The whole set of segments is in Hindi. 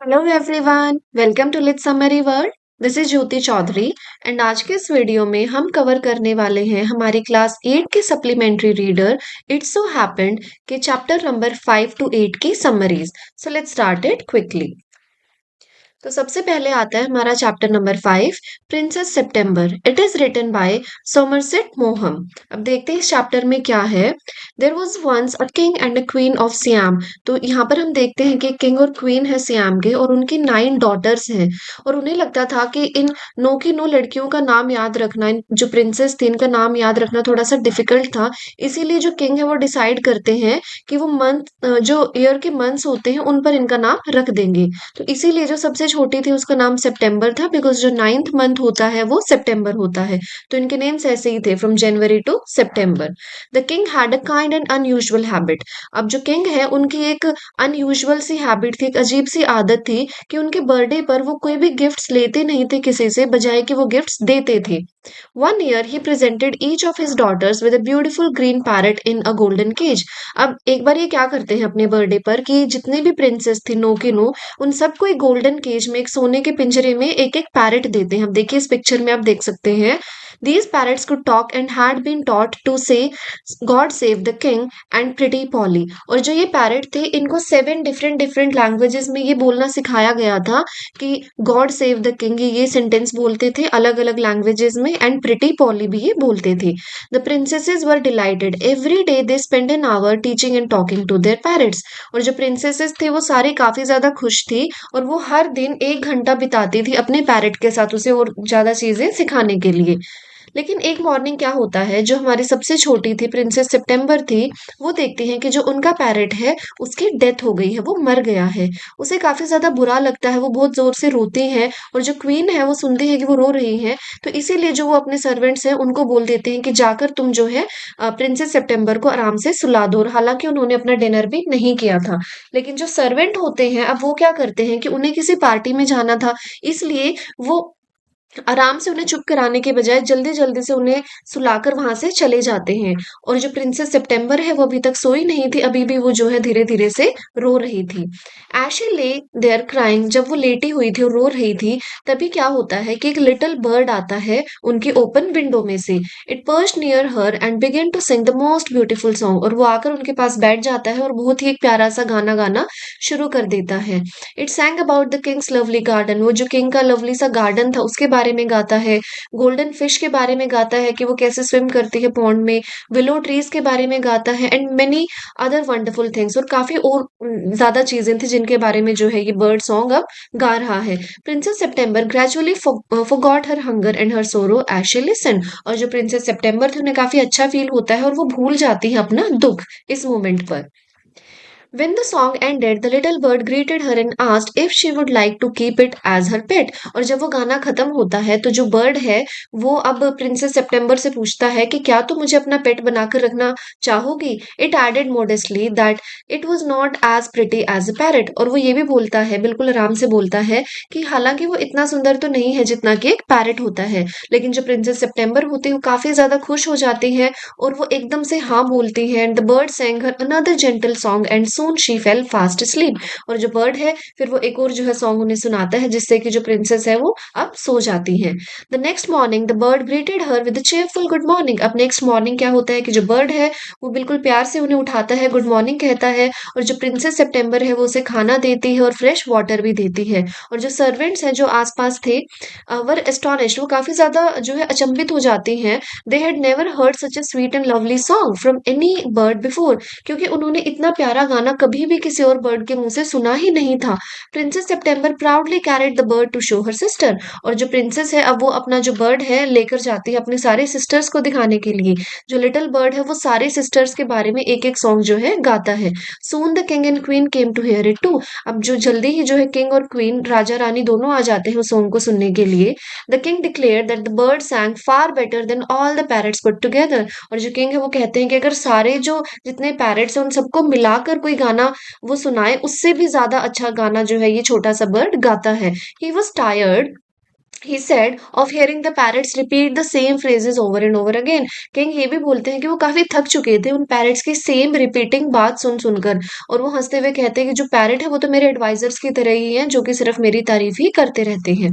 Hello everyone, welcome to lit summary world. This is Jyoti Chaudhary and आज के इस वीडियो में हम कवर करने वाले हैं हमारी क्लास 8 के supplementary reader it's so happened के चैप्टर नंबर 5 to 8 की summaries. So let's start it quickly. तो सबसे पहले आता है हमारा chapter number 5, princess September. It is written by Somerset Maugham. अब देखते हैं इस चैप्टर में क्या है। There was once a king and a queen of Siam. तो यहाँ पर हम देखते हैं कि किंग और क्वीन है सियाम के और उनकी 9 डॉटर्स हैं। और उन्हें लगता था कि इन 9 की 9 लड़कियों का नाम याद रखना, जो प्रिंसेस थी इनका नाम याद रखना थोड़ा सा डिफिकल्ट था। इसीलिए जो किंग है वो डिसाइड करते हैं कि वो मंथ, जो ईयर के मंथ्स होते हैं उन पर इनका नाम रख देंगे। तो इसीलिए जो सबसे छोटी थी उसका नाम सितंबर था, बिकॉज जो 9th मंथ होता है वो सितंबर होता है। तो इनके नेम्स ऐसे ही थे, from January to September. The king had a kind and unusual habit. अब जो किंग है उनकी एक अनयूजुअल सी हैबिट थी, एक अजीब सी आदत थी कि उनके बर्थडे पर वो कोई भी गिफ्ट्स लेते नहीं थे किसी से, बजाय कि वो गिफ्ट्स देते थे। One year he presented each of his daughters with a beautiful green parrot in a golden cage। अब एक बार ये क्या करते हैं अपने बर्थडे पर कि जितनी भी प्रिंसेस थी, नो की नो, उन सबको एक गोल्डन केज में, एक सोने के पिंजरे में एक एक पैरेट देते हैं। अब देखिए इस पिक्चर में आप देख सकते हैं। These parrots could talk and had been taught to say God save the king and pretty Polly। और जो ये पैरेट थे इनको 7 डिफरेंट डिफरेंट लैंग्वेजेस में ये बोलना सिखाया गया था कि गॉड सेव द किंग, ये सेंटेंस बोलते थे अलग अलग लैंग्वेजेस में, एंड प्रिटी पॉली भी ये बोलते थे। The princesses were delighted every day they spend an hour teaching and talking to their parents. और जो प्रिंसेसेस थे वो सारी काफी ज्यादा खुश थी और वो हर दिन 1 घंटा बिताती थी अपने पैरेट के साथ उसे और ज्यादा चीजें सिखाने के लिए। लेकिन एक मॉर्निंग क्या होता है, जो हमारी सबसे छोटी थी प्रिंसेस सितंबर थी, वो देखती है कि जो उनका पैरेट है उसकी डेथ हो गई है, वो मर गया है। उसे काफी ज्यादा बुरा लगता है, वो बहुत जोर से रोती है और जो क्वीन है वो सुनती है कि वो रो रही है। तो इसीलिए जो वो अपने सर्वेंट्स हैं उनको बोल देते हैं कि जाकर तुम जो है प्रिंसेस सितंबर को आराम से सुला दो। और हालांकि उन्होंने अपना डिनर भी नहीं किया था, लेकिन जो सर्वेंट होते हैं अब वो क्या करते हैं कि उन्हें किसी पार्टी में जाना था, इसलिए वो आराम से उन्हें चुप कराने के बजाय जल्दी-जल्दी से उन्हें सुलाकर वहाँ से चले जाते हैं। और जो प्रिंसेस सितंबर है वो अभी तक सोई नहीं थी, अभी भी वो जो है धीरे-धीरे से रो रही थी। As she lay their crying, जब वो लेटी हुई थी और रो रही थी, तभी क्या होता है कि एक लिटिल बर्ड आता है उनकी ओपन विंडो में से। It perched near her and began to sing the most beautiful song. और वो आकर उनके पास बैठ जाता है और बहुत ही एक प्यारा-सा गाना गाना शुरू कर देता है। It सैंग about the Kings lovely garden. वो जो किंग का लवली सा गार्डन था उसके बारे में गाता है। गोल्डन फिश के बारे में गाता है कि वो कैसे स्विम करती है पॉन्ड में। विलो ट्रीज के बारे में गाता है and many other wonderful things. और काफी और ज्यादा चीजें थी जिनके बारे में जो है ये बर्ड सॉन्ग अब गा रहा है। Princess September gradually forgot her hunger and her sorrow as she listen. और जो प्रिंसेस सितंबर थी उन्हें काफी अच्छा फील होता है और वो भूल जाती है अपना दुख इस मोमेंट पर। When the song ended, the little bird greeted her and asked if she would like to keep it as her pet। और जब वो गाना खत्म होता है तो जो बर्ड है वो अब प्रिंसेस सितंबर से पूछता है कि क्या तुम मुझे अपना पेट बनाकर रखना चाहोगी। It added modestly that it was not as pretty as a parrot। और वो ये भी बोलता है, बिल्कुल आराम से बोलता है कि हालांकि वो इतना सुंदर तो नहीं है जितना कि एक पैरट होता है। लेकिन जो प्रिंसेस सितंबर होती है वो काफी ज्यादा खुश हो जाती है और वो एकदम से हाँ बोलती है। And the bird sang her another gentle song and soon she fell fast asleep। और जो बर्ड है फिर वो एक और जो है सॉन्ग उन्हें सुनाता है जिससे कि जो प्रिंसेस है वो अब सो जाती है। The next morning the bird greeted her with cheerful good morning. अब नेक्स्ट मॉर्निंग क्या होता है कि जो बर्ड है वो बिल्कुल प्यार से उन्हें उठाता है, गुड मॉर्निंग कहता है। और जो प्रिंसेस सितंबर है वो उसे खाना देती है और फ्रेश वाटर भी देती है। और जो सर्वेंट्स हैं जो आसपास थे वर एस्टोनिश्ड, वो काफी ज्यादा जो है अचंभित हो जाती हैं। They had never heard such a sweet and lovely song from any bird before. क्योंकि उन्होंने इतना प्यारा गाना कभी भी किसी और बर्ड के मुंह से सुना ही नहीं था। Princess September proudly carried the bird to show her sister. और जो प्रिंसेस है अब वो अपना जो बर्ड है लेकर जाती है अपने सारे सिस्टर्स को दिखाने के लिए। जो लिटिल बर्ड है वो सारे सिस्टर्स के बारे में एक एक सॉन्ग जो है गाता है। Soon the king and queen came to hear it too. अब जो जल्दी ही जो है किंग और क्वीन, राजा रानी दोनों आ जाते हैं उस सॉन्ग को सुनने के लिए। The king declared that the bird sang far better than all the parrots put together। और जो किंग है वो कहते हैं कि अगर सारे जो जितने पैरट्स हैं उन सबको मिलाकर कोई गाना वो सुनाए, उससे भी ज्यादा अच्छा गाना जो है ये छोटा सा बर्ड गाता है। He was tired he said of hearing the parrots repeat the same phrases over and over again. King ये भी बोलते हैं कि वो काफी थक चुके थे उन पैरट्स की सेम रिपीटिंग बात सुन सुनकर। और वो हंसते हुए कहते हैं कि जो पैरट है वो तो मेरे एडवाइजर्स की तरह ही हैं जो कि सिर्फ मेरी तारीफ ही करते रहते हैं।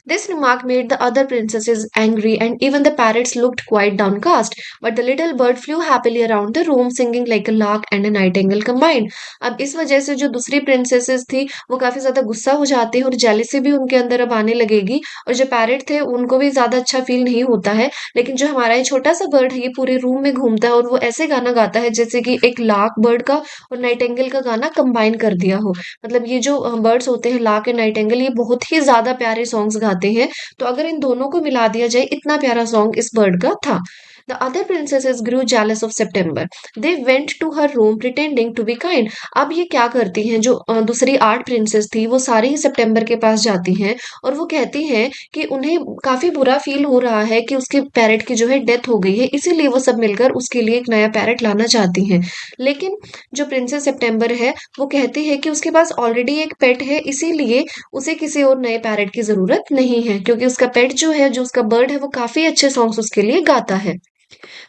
This remark made the other princesses angry, and even the parrots looked quite downcast. But the little bird flew happily around the room, singing like a lark and a nightingale combined. अब इस वजह से जो दूसरी प्रिंसेसेस थी वो काफी ज्यादा गुस्सा हो जाती है और जेलिसी भी उनके अंदर अब आने लगेगी। और जो पैरट थे उनको भी ज्यादा अच्छा फील नहीं होता है। लेकिन जो हमारा ये छोटा सा बर्ड है ये पूरे रूम में घूमता है और वो ऐसे गाना गाता है जैसे कि एक लार्क बर्ड का और नाइटिंगेल का गाना कंबाइन कर दिया हो। मतलब ये जो बर्ड्स होते हैं लार्क एंड नाइटिंगेल ये बहुत ही ज्यादा प्यारे सॉन्ग्स गाते हैं। तो अगर इन दोनों को मिला दिया जाए इतना प्यारा सॉन्ग इस बर्ड का था। The other princesses grew jealous of September. They went to her room pretending to be kind. अब ये क्या करती हैं जो दूसरी 8 प्रिंसेस थी वो सारी ही सितंबर के पास जाती हैं और वो कहती हैं कि उन्हें काफी बुरा फील हो रहा है कि उसके पैरट की जो है डेथ हो गई है इसीलिए वो सब मिलकर उसके लिए एक नया पैरट लाना चाहती हैं। लेकिन जो प्रिंसेस सितंबर है वो कहती है कि उसके पास ऑलरेडी एक पेट है इसीलिए उसे किसी और नए पैरट की ज़रूरत नहीं है क्योंकि उसका पेट जो है, जो उसका बर्ड है, वो काफ़ी अच्छे सॉन्ग्स उसके लिए गाता है।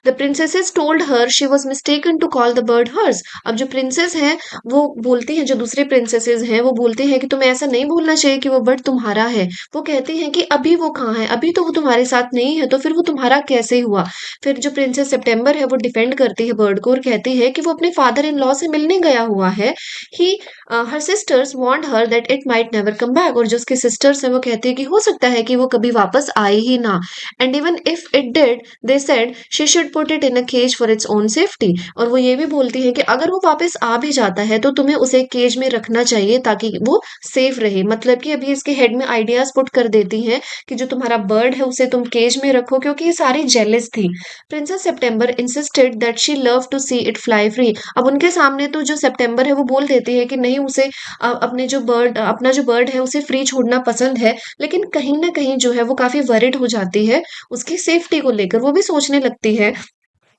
The princesses told her she was mistaken to call the bird hers. अब जो प्रिंसेस हैं वो बोलती हैं जो दूसरे प्रिंसेसेस हैं वो बोलती हैं कि तुम्हें ऐसा नहीं बोलना चाहिए कि वो बर्ड तुम्हारा है। वो कहती हैं कि अभी वो कहाँ है, अभी तो वो तुम्हारे साथ नहीं है तो फिर वो तुम्हारा कैसे हुआ। फिर जो प्रिंसेस सितंबर है वो डिफेंड करती है बर्ड को और कहती है कि वो अपने फादर इन लॉ से मिलने गया हुआ है। ही her sisters warned her that it might never come back. और जो उसके सिस्टर्स हैं वो कहती है कि हो सकता है कि वो कभी वापस आए ही ना। And even if it did they said she should put it in a cage for its own safety. और वो ये भी बोलती है कि अगर वो वापस आ भी जाता है तो तुम्हें उसे केज में रखना चाहिए ताकि वो सेफ रहे। मतलब कि अभी इसके हेड में आइडियाज पुट कर देती हैं कि जो तुम्हारा बर्ड है उसे तुम केज में रखो क्योंकि ये सारी जेलस थी। Princess September insisted that she love to see it fly free. अब उनके सामने तो जो सितंबर है वो बोल देती है कि नहीं उसे अपना जो बर्ड है उसे फ्री छोड़ना पसंद है। लेकिन कहीं ना कहीं जो है वो काफी वरिड हो जाती है उसकी सेफ्टी को लेकर। वो भी सोचने लगती है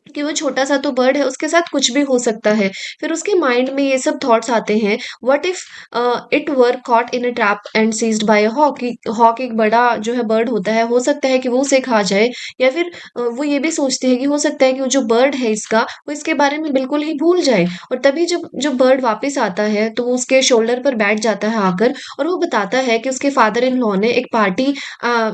कि वो छोटा-सा तो बर्ड है, उसके साथ कुछ भी हो सकता है। फिर उसके माइंड में ये सब थॉट्स आते हैं, what if it were caught in a trap and seized by a hawk. कि हॉक एक बड़ा जो है बर्ड होता है, हो सकता है कि वो उसे खा जाए। या फिर वो ये भी सोचती है कि हो सकता है कि वो जो बर्ड है इसका, वो इसके बारे में बिल्कुल ही भूल जाए। और तभी जब जब बर्ड वापस आता है, तो वो उसके शोल्डर पर बैठ जाता है आकर और वो बताता है कि उसके फादर इन लॉ ने एक पार्टी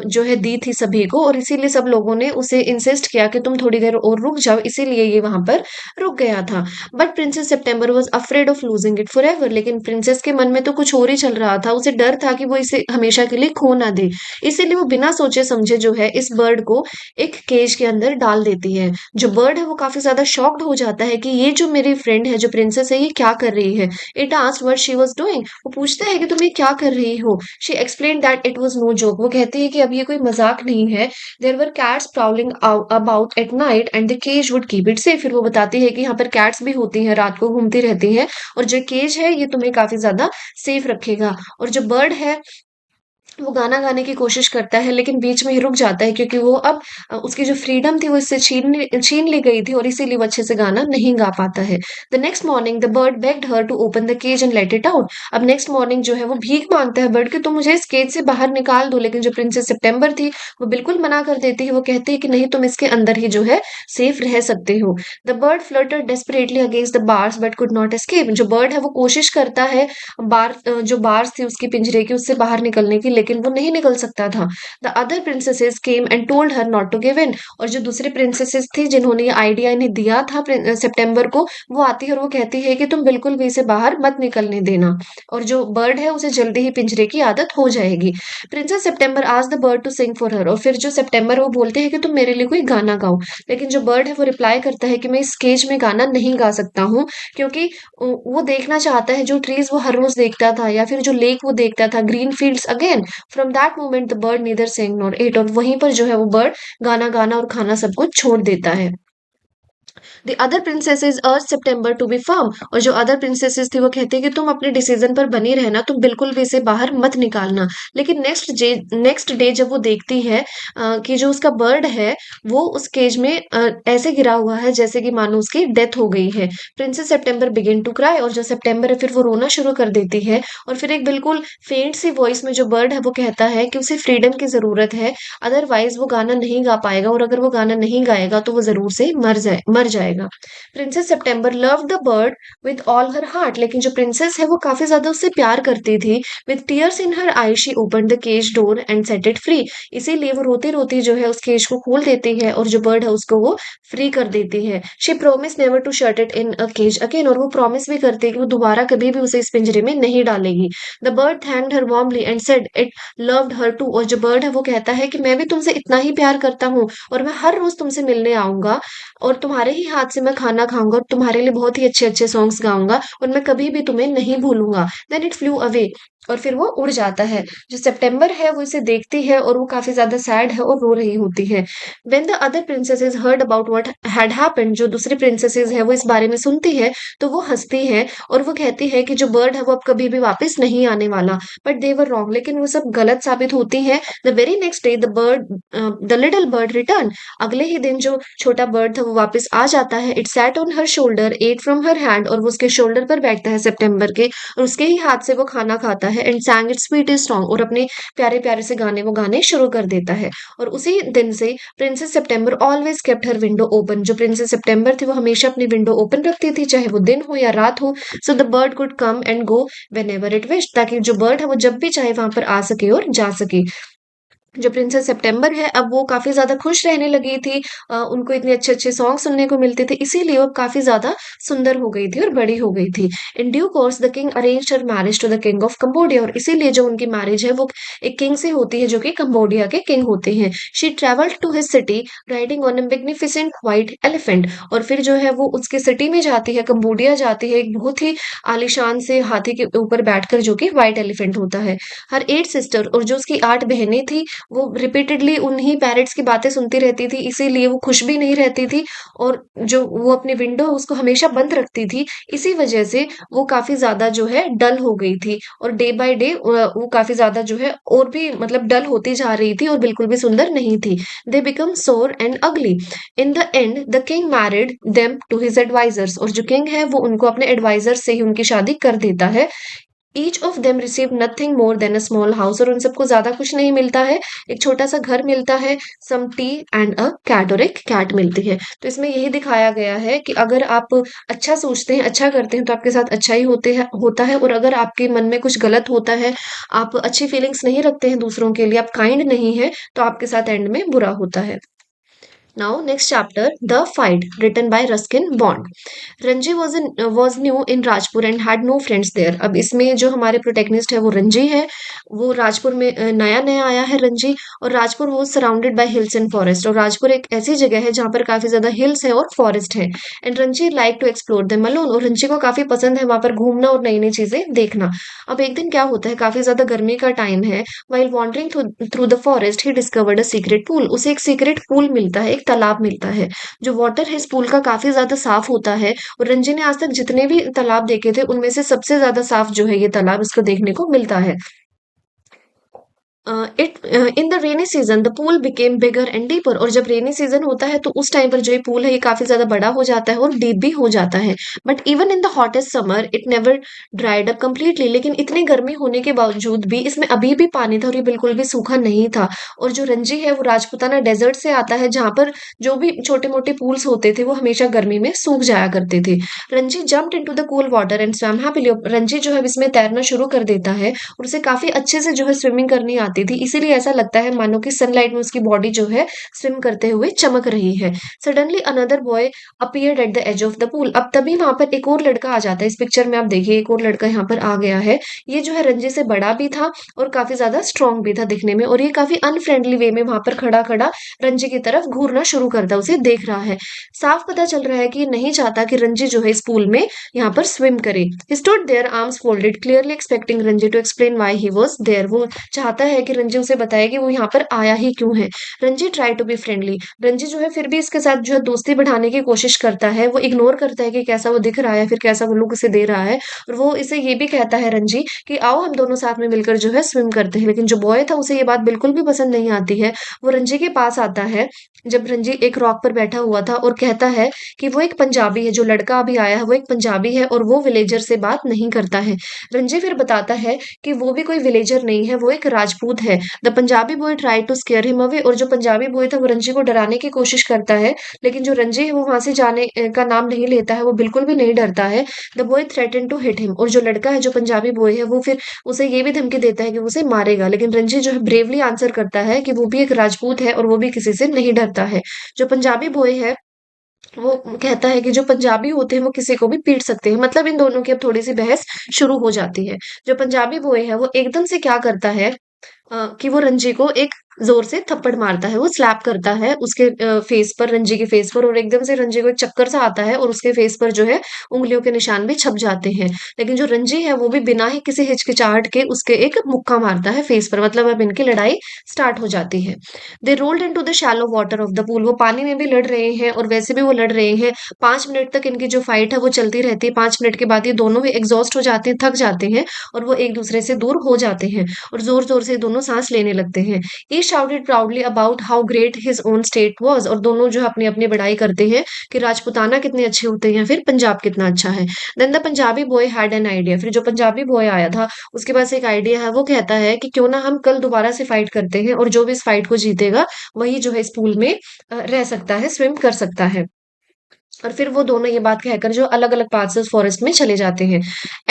जो है दी थी सभी को और इसीलिए सब लोगों ने उसे इंसिस्ट किया कि तुम थोड़ी देर और रुक जाओ, इसीलिए ये वहां पर रुक गया था। But princess September was afraid of losing it forever. लेकिन प्रिंसेस के मन में तो कुछ और ही चल रहा था, उसे डर था कि वो इसे हमेशा के लिए खो ना दे। इसीलिए वो बिना सोचे समझे जो है इस बर्ड को एक केज के अंदर डाल देती है। जो बर्ड है वो काफी ज्यादा शॉक्ड हो जाता है कि ये जो मेरी फ्रेंड है जो प्रिंसेस है ये क्या कर रही है। It asked what she was doing. वो पूछता है कि तुम ये क्या कर रही हो। She explain that it was no joke. वो कहती है कि अब ये कोई मजाक नहीं है। There were cats prowling about at night and the cage would keep it safe. फिर वो बताती है कि यहाँ पर कैट्स भी होती हैं, रात को घूमती रहती हैं और जो केज है ये तुम्हें काफी ज्यादा सेफ रखेगा। और जो बर्ड है वो गाना गाने की कोशिश करता है लेकिन बीच में ही रुक जाता है क्योंकि वो अब उसकी जो फ्रीडम थी वो इससे छीन ली गई थी और इसीलिए वो अच्छे से गाना नहीं गा पाता है। The next morning the bird begged her to open the cage and let it out. अब नेक्स्ट मॉर्निंग जो है वो भीख मांगता है बर्ड कि तुम मुझे इस केज से बाहर निकाल दो। लेकिन जो प्रिंसेस सितंबर थी वो बिल्कुल मना कर देती है। वो कहती है कि नहीं तुम इसके अंदर ही जो है सेफ रह सकते हो। The bird fluttered desperately against the bars but could not escape. जो बर्ड है वो कोशिश करता है जो बार्स थी उसके पिंजरे की उससे बाहर निकलने की लेकिन वो नहीं निकल सकता था। The other princesses came and told her not to give in. और जो दूसरी प्रिंसेसेस थी जिन्होंने ये आइडिया इन्हें दिया था सितंबर को वो आती है और वो कहती है कि तुम बिल्कुल भी इसे बाहर मत निकलने देना और जो बर्ड है उसे जल्दी ही पिंजरे की आदत हो जाएगी। प्रिंसेस सितंबर आज the bird to sing for her. और फिर जो सितंबर वो बोलते हैं कि तुम मेरे लिए कोई गाना गाओ। लेकिन जो बर्ड है वो रिप्लाई करता है कि मैं इस केज में गाना नहीं गा सकता हूँ क्योंकि वो देखना चाहता है जो ट्रीज वो हर रोज देखता था या फिर जो लेक वो देखता था green fields again. From that moment the bird neither sing nor ate. और वहीं पर जो है वो बर्ड गाना गाना और खाना सब कुछ छोड़ देता है। द अदर प्रिंसेसेस अर्ज सितंबर टू बी फर्म, और जो अदर प्रिंसेसेस थी वो कहती है कि तुम अपने डिसीजन पर बनी रहना, तुम बिल्कुल भी इसे बाहर मत निकालना। लेकिन नेक्स्ट डे जब वो देखती है कि जो उसका बर्ड है वो उस केज में ऐसे गिरा हुआ है जैसे कि मानो उसकी डेथ हो गई है। Princess September begin to cry, और जो सितंबर है फिर वो रोना शुरू कर देती है। और फिर एक बिल्कुल फेंट सी वॉइस में जो बर्ड है वो कहता है कि उसे फ्रीडम की जरूरत है, अदरवाइज वो गाना नहीं गा पाएगा, और अगर वो गाना नहीं गाएगा तो वो जरूर से मर जाएगा। Princess September love the bird with all her heart, लेकिन जो प्रिंसेस है वो काफी ज्यादा उससे प्यार करती थी। With tears in her eye she open the cage door and set it free, इसीलिए वो रोती रोती जो है उस केज को खोल देती है और जो बर्ड है उसको वो फ्री कर देती है। She promise never to shut it in a cage again, और वो प्रॉमिस भी करती है कि वो दोबारा कभी भी उसे इस पिंजरे में नहीं डालेगी। The bird thanked her warmly and said it loved her too, और जो बर्ड है वो कहता है कि मैं भी तुमसे इतना ही प्यार करता हूँ और मैं हर रोज तुमसे मिलने आऊंगा और तुम्हारे ही हाथ से मैं खाना खाऊंगा और तुम्हारे लिए बहुत ही अच्छे अच्छे सॉन्ग्स गाऊंगा और मैं कभी भी तुम्हें नहीं भूलूंगा। देन इट फ्लू अवे, और फिर वो उड़ जाता है। जो सितंबर है वो इसे देखती है और वो काफी ज्यादा सैड है और रो रही होती है। When the other princesses heard about what had happened, जो दूसरी प्रिंसेसेस है वो इस बारे में सुनती है तो वो हंसती है और वो कहती है कि जो बर्ड है वो अब कभी भी वापस नहीं आने वाला। बट दे वर रॉन्ग, लेकिन वो सब गलत साबित होती है। The very next day the little bird return, अगले ही दिन जो छोटा बर्ड था वो वापस आ जाता है। It sat on her shoulder ate from her hand, और वो उसके शोल्डर पर बैठता है सितंबर के, और उसके ही हाथ से वो खाना खाता है। एंड सैंग इट्स स्वीटेस्ट सॉन्ग, और अपने प्यारे प्यारे से गाने वो गाने शुरू कर देता है। और उसी दिन से princess September always kept her window open, जो प्रिंसेस सितंबर थी वो हमेशा अपनी विंडो ओपन रखती थी चाहे वो दिन हो या रात हो। So the bird could come and go when ever it wish, ताकि जो बर्ड है वो जब भी चाहे वहां पर आ सके और जा सके। जो प्रिंसेस सितंबर है अब वो काफ़ी ज़्यादा खुश रहने लगी थी। उनको इतने अच्छे-अच्छे सॉन्ग सुनने को मिलते थे, इसीलिए वो काफ़ी ज़्यादा सुंदर हो गई थी और बड़ी हो गई थी। In due course the king arranged her marriage to the king of Cambodia, और इसीलिए जो उनकी मैरिज है वो एक किंग से होती है जो कि कंबोडिया के किंग होते हैं। She travelled to his city riding on a magnificent white elephant, और फिर जो है वो उसके सिटी में जाती है, कंबोडिया जाती है एक बहुत ही आलीशान से हाथी के ऊपर बैठकर जो कि व्हाइट एलिफेंट होता है। हर 8 सिस्टर, और जो उसकी 8 बहनें थी वो रिपीटेडली उन्हीं पेरेंट्स की बातें सुनती रहती थी, इसीलिए वो खुश भी नहीं रहती थी, और जो वो अपनी विंडो उसको हमेशा बंद रखती थी। इसी वजह से वो काफ़ी ज़्यादा जो है डल हो गई थी, और डे बाय डे वो काफ़ी ज़्यादा जो है और भी मतलब डल होती जा रही थी और बिल्कुल भी सुंदर नहीं थी। They become sore and ugly. In the end the king married them to his advisers, और जो किंग है वो उनको अपने एडवाइजर से ही उनकी शादी कर देता है। Each of them receive nothing more than a small house, और उन सबको ज्यादा कुछ नहीं मिलता है, एक छोटा सा घर मिलता है, some tea and a cat, और एक कैट मिलती है। तो इसमें यही दिखाया गया है कि अगर आप अच्छा सोचते हैं, अच्छा करते हैं तो आपके साथ अच्छा ही होता है, और अगर आपके मन में कुछ गलत होता है, आप अच्छी फीलिंग्स नहीं रखते हैं दूसरों के लिए, आप काइंड नहीं है, तो आपके साथ एंड में बुरा होता है। Now, next chapter, The Fight, written by Ruskin Bond. Ranji was new in Rajpur and had no friends there. अब इसमें जो हमारे प्रोटैगनिस्ट है वो रंजी है, वो राजपुर में नया नया आया है रंजी, और राजपुर वो surrounded by hills and forest, और राजपुर एक ऐसी जगह है जहाँ पर काफी ज्यादा हिल्स है और फॉरेस्ट है। And Ranji like to explore them alone, और रंजी को काफी पसंद है वहां पर घूमना और नई नई चीजें देखना। अब एक दिन क्या होता है, काफी ज्यादा गर्मी का टाइम है, while wandering through the forest he discovered a secret pool, उसे एक सीक्रेट पूल मिलता है, एक तालाब मिलता है। जो वाटर है इस पूल का काफी ज्यादा साफ होता है, और रंजी ने आज तक जितने भी तालाब देखे थे उनमें से सबसे ज्यादा साफ जो है ये तालाब इसको देखने को मिलता है। It in the rainy season the pool became bigger and deeper, और जब रेनी सीजन होता है तो उस टाइम पर जो ये पूल है ये काफी ज्यादा बड़ा हो जाता है और डीप भी हो जाता है। But even in the hottest summer it never dried up completely, लेकिन इतनी गर्मी होने के बावजूद भी इसमें अभी भी पानी था और ये बिल्कुल भी सूखा नहीं था। और जो रंजी है वो राजपूताना डेजर्ट से आता है जहाँ पर जो भी छोटे मोटे पूल्स होते थे वो हमेशा गर्मी में सूख जाया करते थे। Ranji jumped into the cool water and swum happily, Ranji जो है अब इसमें तैरना शुरू कर देता है और उसे काफी अच्छे से जो है स्विमिंग करनी आती थी, इसीलिए ऐसा लगता है मानो कि सनलाइट में उसकी बॉडी जो है स्विम करते हुए चमक रही है। Suddenly another boy appeared at the edge of the pool, अब तभी वहां पर एक और लड़का आ जाता है। इस पिक्चर में आप देखिए एक और लड़का यहाँ पर आ गया है। ये जो है रंजी से बड़ा भी था और काफी ज्यादा स्ट्रांग भी था दिखने में, और ये काफी अनफ्रेंडली वे में वहां पर खड़ा खड़ा रंजी की तरफ घूरना शुरू करता है, उसे देख रहा है। साफ पता चल रहा है कि ये नहीं चाहता कि रंजी जो है इस पूल में यहाँ पर स्विम करे। He stood there, arms folded, clearly expecting Ranji to explain why he was there. वो चाहता है कि रंजी उसे बताए कि वो यहाँ पर आया ही क्यों है। Ranji try to be friendly, Ranji जो है फिर भी इसके साथ जो है दोस्ती बढ़ाने की कोशिश करता है। वो इग्नोर करता है कि कैसा वो दिख रहा है, फिर कैसा वो लुक उसे दे रहा है। और वो इसे ये भी कहता है रंजी कि आओ हम दोनों साथ में मिलकर जो है स्विम करते हैं। लेकिन जो बॉय था उसे ये बात बिल्कुल भी पसंद नहीं आती है। वो रंजी के पास आता है जब रंजी एक रॉक पर बैठा हुआ था और कहता है कि वो एक पंजाबी है, जो लड़का अभी आया है वो एक पंजाबी है और वो विलेजर से बात नहीं करता है। रंजी फिर बताता है कि वो भी कोई विलेजर नहीं है, वो एक राजपूत है। The Punjabi boy try to scare him away, और जो पंजाबी बॉय था वो रंजी को डराने की कोशिश करता है। लेकिन जो रंजी है वो वहां से जाने का नाम नहीं लेता है, वो बिल्कुल भी नहीं डरता है। The boy threaten to hit him, और जो लड़का है जो पंजाबी बॉय है वो फिर उसे ये भी धमकी देता है कि वो उसे मारेगा। लेकिन रंजी जो है ब्रेवली आंसर करता है कि वो भी एक राजपूत है और वो भी किसी से नहीं डरता है। जो पंजाबी बॉय है वो कहता है कि जो पंजाबी होते हैं वो किसी को भी पीट सकते हैं। मतलब इन दोनों की अब थोड़ी सी बहस शुरू हो जाती है। जो पंजाबी बॉय है वो एकदम से क्या करता है कि वो रंजी को एक जोर से थप्पड़ मारता है, वो स्लैप करता है उसके फेस पर, रंजी के फेस पर, और एकदम से रंजी को एक चक्कर सा आता है और उसके फेस पर जो है उंगलियों के निशान भी छप जाते हैं। लेकिन जो रंजी है वो भी बिना ही किसी हिचकिचाहट के उसके एक मुक्का मारता है फेस पर। मतलब अब इनकी लड़ाई स्टार्ट हो जाती है। दे rolled into the shallow water of the pool, वो पानी में भी लड़ रहे हैं और वैसे भी वो लड़ रहे हैं। 5 मिनट तक इनकी जो फाइट है वो चलती रहती है। 5 मिनट के बाद ये दोनों ही एग्जॉस्ट हो जाते हैं, थक जाते हैं और वो एक दूसरे से दूर हो जाते हैं और जोर जोर से दोनों सांस लेने लगते हैं। He shouted proudly about how great his own state was, और दोनों जो है अपनी अपनी बड़ाई करते हैं कि राजपुताना कितने अच्छे होते हैं, फिर पंजाब कितना अच्छा है। Then the Punjabi boy had an idea, फिर जो पंजाबी बॉय आया था उसके पास एक आइडिया है। वो कहता है कि क्यों ना हम कल दोबारा से फाइट करते हैं और जो भी इस फाइट को जीतेगा वही जो है इस पूल में रह सकता है, स्विम कर सकता है। और फिर वो दोनों ये बात कहकर जो अलग-अलग पाथ्स उस फॉरेस्ट में चले जाते हैं।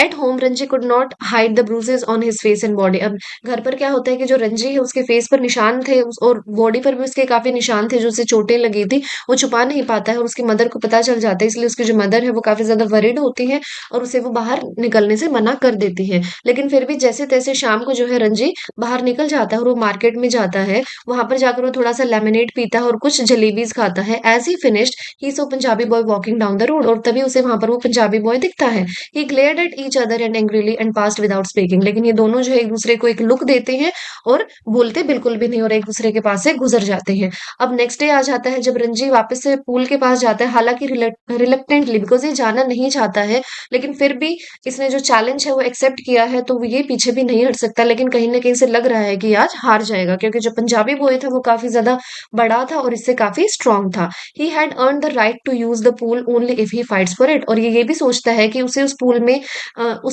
At home Ranji could not hide the bruises on his face and body, अब घर पर क्या होता है कि जो रंजी है उसके फेस पर निशान थे और बॉडी पर भी उसके काफी निशान थे जो उसे चोटें लगी थी, वो छुपा नहीं पाता है और उसकी मदर को पता चल जाता है। इसलिए उसकी जो मदर है वो काफी ज्यादा वरिड होती है और उसे वो बाहर निकलने से मना कर देती है। लेकिन फिर भी जैसे तैसे शाम को जो है रंजी बाहर निकल जाता है और वो मार्केट में जाता है। वहां पर जाकर वो थोड़ा सा लेमनेड पीता है और कुछ जलेबीज खाता है। As he finished he saw Punjabi boy walking down the road, और तभी उसे वहां पर वो पंजाबी बॉय दिखता है। He glared at each other and angrily and passed without speaking, लेकिन ये दोनों जो है एक दूसरे को एक लुक देते हैं और बोलते बिल्कुल भी नहीं और एक दूसरे के पास से गुजर जाते हैं। अब नेक्स्ट डे आ जाता है जब रंजी वापस से पूल के पास जाता है, हालांकि रिलक्टेंटली, बिकॉज ये जाना नहीं चाहता है, लेकिन फिर भी इसने जो चैलेंज है वो एक्सेप्ट किया है तो ये पीछे भी नहीं हट सकता। लेकिन कहीं ना कहीं से लग रहा है कि आज हार जाएगा, क्योंकि जो पंजाबी बॉय था वो काफी ज्यादा बड़ा था और इससे काफी स्ट्रांग था। He had earn the right to use the pool only if he fights for it, और ये भी सोचता है कि उसे उस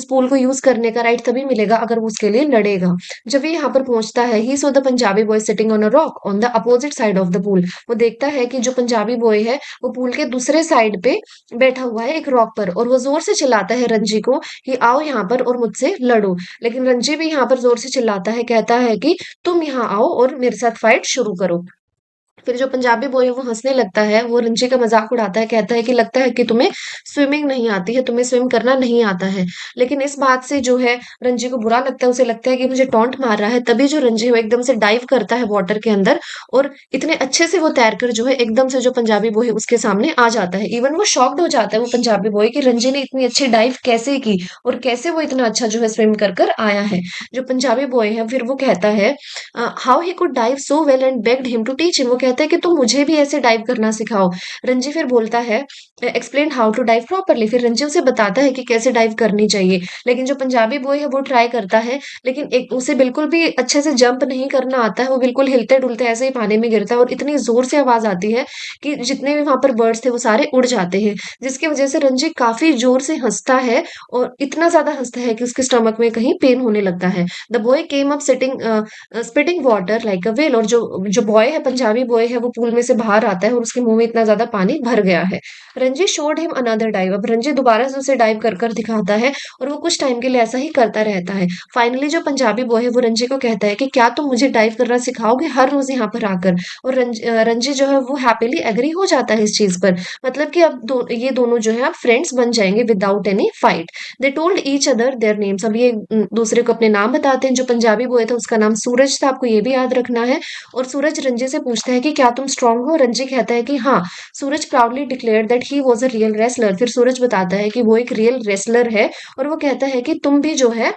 पूल को यूज करने का राइट तभी मिलेगा अगर वो उसके लिए लड़ेगा। जब ये यहाँ पर पहुंचता है, he saw the Punjabi boy sitting on a rock on the opposite side of the pool, वो देखता है कि जो पंजाबी बॉय है वो पूल के दूसरे साइड पे बैठा हुआ है एक रॉक पर, और वो जोर से चिल्लाता है रंजी को कि आओ यहाँ पर और मुझसे लड़ो। लेकिन रंजी भी यहाँ पर जोर से चिल्लाता है, कहता है कि तुम यहाँ आओ और मेरे साथ फाइट शुरू करो। फिर जो पंजाबी बॉय है वो हंसने लगता है, वो रंजी का मजाक उड़ाता है, कहता है कि लगता है कि तुम्हें स्विमिंग नहीं आती है, तुम्हें स्विम करना नहीं आता है। लेकिन इस बात से जो है रंजी को बुरा लगता है, उसे लगता है कि मुझे टॉन्ट मार रहा है। तभी जो रंजी है वो एकदम से डाइव करता है वाटर के अंदर और इतने अच्छे से वो तैरकर जो है एकदम से जो पंजाबी बॉय है उसके सामने आ जाता है। इवन वो शॉक्ड हो जाता है वो पंजाबी बॉय कि रंजी ने इतनी अच्छी डाइव कैसे की और कैसे वो इतना अच्छा जो है स्विम कर कर आया है। जो पंजाबी बॉय है फिर वो कहता है how he could dive so well and begged him to teach him, वो कहता है कि तुम मुझे भी ऐसे डाइव करना सिखाओ। रंजी फिर बोलता है explain how to dive properly, फिर रंजी उसे बताता है कि कैसे डाइव करनी चाहिए। लेकिन जो पंजाबी बॉय है वो ट्राई करता है, लेकिन एक उसे बिल्कुल भी अच्छे से जंप नहीं करना आता है, वो बिल्कुल हिलते डुलते ऐसे ही पानी में गिरता है और इतनी जोर से आवाज आती है कि जितने भी वहां पर बर्ड्स थे वो सारे उड़ जाते हैं, जिसकी वजह से रंजी काफी जोर से हंसता है और इतना ज्यादा हंसता है कि उसके स्टमक में कहीं पेन होने लगता है। The boy came up sitting spitting water like a whale, और जो जो बॉय है पंजाबी बॉय है वो पूल में से बाहर आता है और उसके मुंह में इतना ज्यादा पानी भर गया है। Ranji showed him another dive, अब रंजी दोबारा से उसे डाइव कर कर दिखाता है और वो कुछ टाइम के लिए ऐसा ही करता रहता है। फाइनली जो पंजाबी बॉय है वो रंजी को कहता है कि क्या तुम मुझे डाइव करना सिखाओगे हर रोज यहाँ पर आकर, और रंजी जो है वो हैप्पीली एग्री हो जाता है इस चीज पर। मतलब कि अब ये दोनों जो है अब फ्रेंड्स बन जाएंगे without any fight. They told each other their names, अब ये दूसरे को अपने नाम बताते हैं। जो पंजाबी बॉय था उसका नाम सूरज था, आपको ये भी याद रखना है। और सूरज रंजी से पूछता है कि क्या तुम स्ट्रांग हो, रंजी कहता है कि हाँ। Suraj proudly declared that he was a real wrestler, फिर सूरज बताता है कि वो एक रियल रेसलर है और वो कहता है कि तुम भी जो है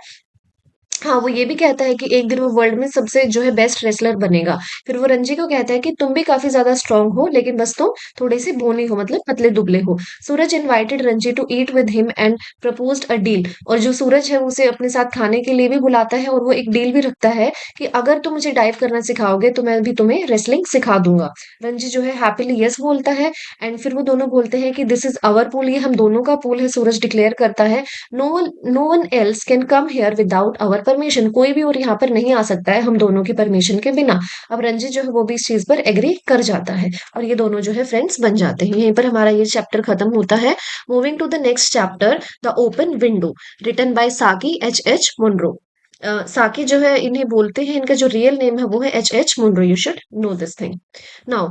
हाँ, वो ये भी कहता है कि एक दिन वो वर्ल्ड में सबसे जो है बेस्ट रेसलर बनेगा। फिर वो रंजी को कहता है कि तुम भी काफ़ी ज़्यादा स्ट्रॉन्ग हो, लेकिन बस तुम थोड़े-से बोनी हो, मतलब पतले-दुबले हो। Suraj invited Ranji to eat with him and proposed a deal. और जो सूरज है, वो उसे अपने साथ खाने के लिए भी बुलाता है और वो एक डील भी रखता है कि अगर तुम मुझे डाइव करना सिखाओगे, तो मैं भी तुम्हें रेसलिंग सिखा दूँगा। रंजी जो है हैपीली येस बोलता है एंड फिर वो दोनों बोलते हैं कि दिस इज़ आवर पूल, ये हम दोनों का पूल है, सूरज डिक्लेयर करता है। No one else can come here without our permission. कोई भी और यहाँ पर नहीं आ सकता है हम दोनों की परमिशन के बिना। अब रंजित जो है वो भी इस चीज पर एग्री कर जाता है और ये दोनों जो है फ्रेंड्स बन जाते हैं। यहीं पर हमारा ये चैप्टर खत्म होता है। Moving to the next chapter, the open window, written by Saki H H Munro. Saki जो है इन्हें बोलते हैं, इनका जो रियल नेम है वो है H H Munro. You should know this thing. Now,